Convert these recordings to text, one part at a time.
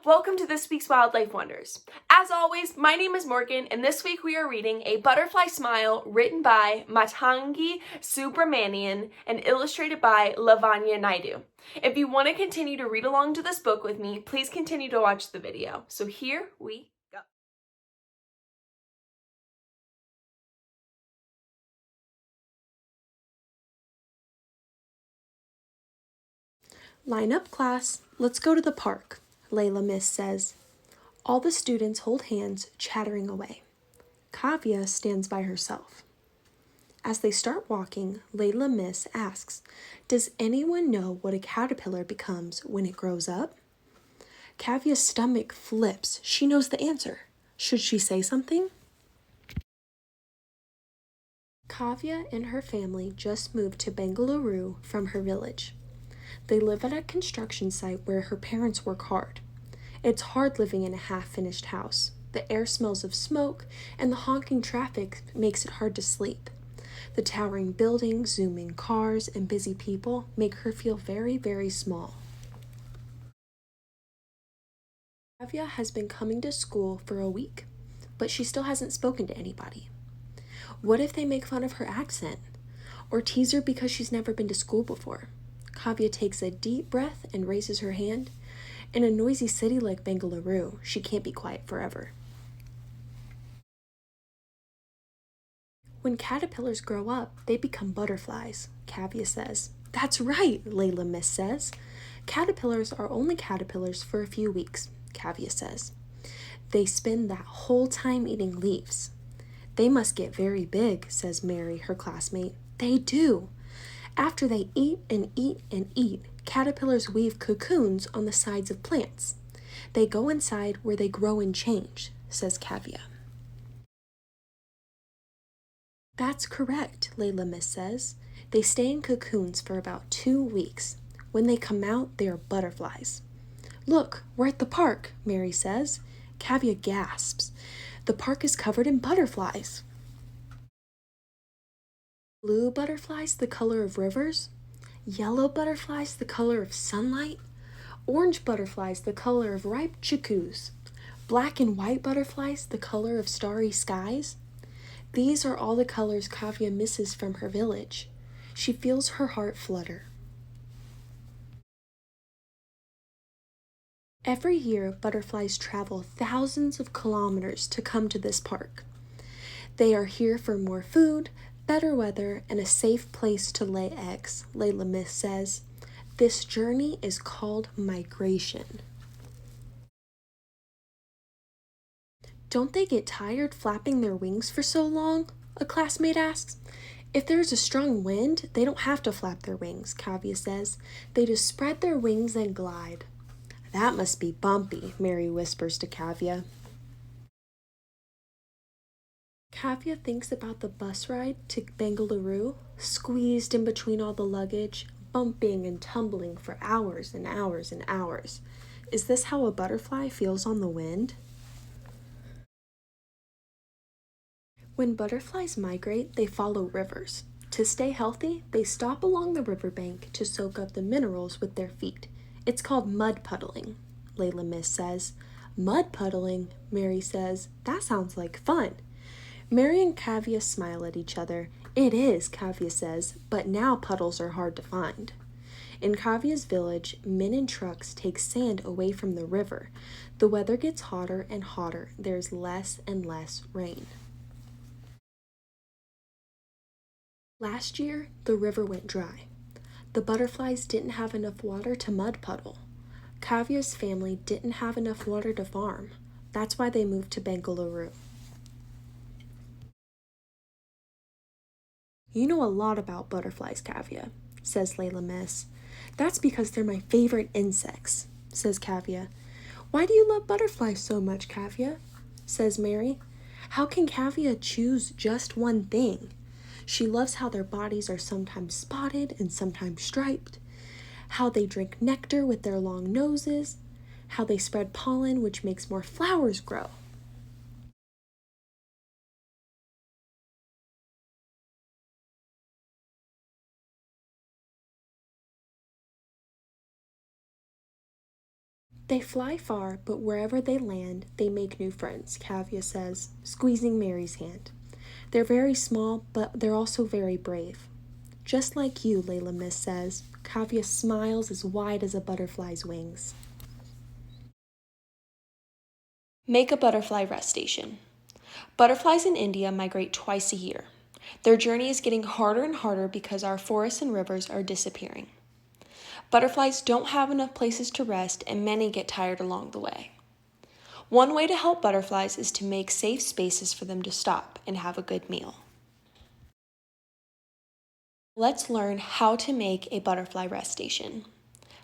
Welcome to this week's Wildlife Wonders. As always, my name is Morgan, and this week we are reading A Butterfly Smile, written by Matangi Subramanian and illustrated by Lavanya Naidu. If you want to continue to read along to this book with me, please continue to watch the video. So here we go. Line up, class. Let's go to the park, Layla Miss says. All the students hold hands, chattering away. Kavya stands by herself. As they start walking, Layla Miss asks, "Does anyone know what a caterpillar becomes when it grows up?" Kavya's stomach flips. She knows the answer. Should she say something? Kavya and her family just moved to Bengaluru from her village. They live at a construction site where her parents work hard. It's hard living in a half-finished house. The air smells of smoke, and the honking traffic makes it hard to sleep. The towering buildings, zooming cars, and busy people make her feel very, very small. Kavya has been coming to school for a week, but she still hasn't spoken to anybody. What if they make fun of her accent? Or tease her because she's never been to school before? Kavya takes a deep breath and raises her hand. In a noisy city like Bengaluru, she can't be quiet forever. When caterpillars grow up, they become butterflies, Kavya says. That's right, Layla Miss says. Caterpillars are only caterpillars for a few weeks, Kavya says. They spend that whole time eating leaves. They must get very big, says Mary, her classmate. They do. After they eat and eat and eat, caterpillars weave cocoons on the sides of plants. They go inside where they grow and change, says Kavya. That's correct, Layla Miss says. They stay in cocoons for about 2 weeks. When they come out, they are butterflies. Look, we're at the park, Mary says. Kavya gasps. The park is covered in butterflies. Blue butterflies the color of rivers, yellow butterflies the color of sunlight, orange butterflies the color of ripe chickoos, black and white butterflies the color of starry skies. These are all the colors Kavya misses from her village. She feels her heart flutter. Every year, butterflies travel thousands of kilometers to come to this park. They are here for more food, better weather, and a safe place to lay eggs, Layla Miss says. This journey is called migration. Don't they get tired flapping their wings for so long? A classmate asks. If there's a strong wind, they don't have to flap their wings, Kavya says. They just spread their wings and glide. That must be bumpy, Mary whispers to Kavya. Kavya thinks about the bus ride to Bengaluru, squeezed in between all the luggage, bumping and tumbling for hours and hours and hours. Is this how a butterfly feels on the wind? When butterflies migrate, they follow rivers. To stay healthy, they stop along the riverbank to soak up the minerals with their feet. It's called mud puddling, Layla Miss says. Mud puddling, Mary says. That sounds like fun. Mary and Kavya smile at each other. It is, Kavya says, but now puddles are hard to find. In Kavya's village, men in trucks take sand away from the river. The weather gets hotter and hotter. There's less and less rain. Last year, the river went dry. The butterflies didn't have enough water to mud puddle. Kavya's family didn't have enough water to farm. That's why they moved to Bengaluru. You know a lot about butterflies, Kavya, says Layla Miss. That's because they're my favorite insects, says Kavya. Why do you love butterflies so much, Kavya? Says Mary. How can Kavya choose just one thing? She loves how their bodies are sometimes spotted and sometimes striped, how they drink nectar with their long noses, how they spread pollen which makes more flowers grow. They fly far, but wherever they land, they make new friends, Kavya says, squeezing Mary's hand. They're very small, but they're also very brave. Just like you, Layla Miss says. Kavya smiles as wide as a butterfly's wings. Make a butterfly rest station. Butterflies in India migrate twice a year. Their journey is getting harder and harder because our forests and rivers are disappearing. Butterflies don't have enough places to rest, and many get tired along the way. One way to help butterflies is to make safe spaces for them to stop and have a good meal. Let's learn how to make a butterfly rest station.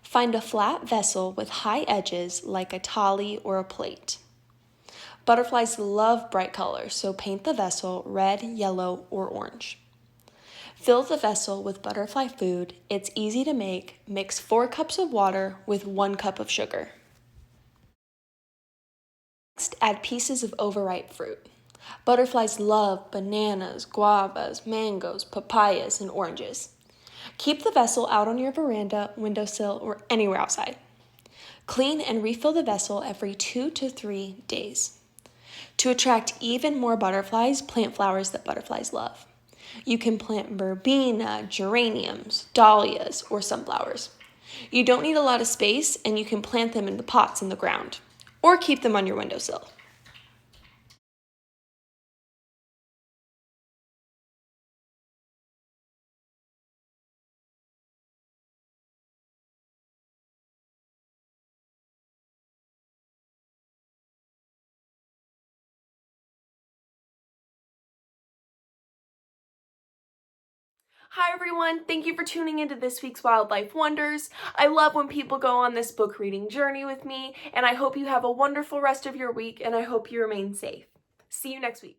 Find a flat vessel with high edges like a tali or a plate. Butterflies love bright colors, so paint the vessel red, yellow, or orange. Fill the vessel with butterfly food. It's easy to make. Mix 4 cups of water with 1 cup of sugar. Next, add pieces of overripe fruit. Butterflies love bananas, guavas, mangoes, papayas, and oranges. Keep the vessel out on your veranda, windowsill, or anywhere outside. Clean and refill the vessel every 2 to 3 days. To attract even more butterflies, plant flowers that butterflies love. You can plant verbena, geraniums, dahlias, or sunflowers. You don't need a lot of space, and you can plant them in the pots in the ground, or keep them on your windowsill. Hi everyone, thank you for tuning into this week's Wildlife Wonders. I love when people go on this book reading journey with me, and I hope you have a wonderful rest of your week, and I hope you remain safe. See you next week.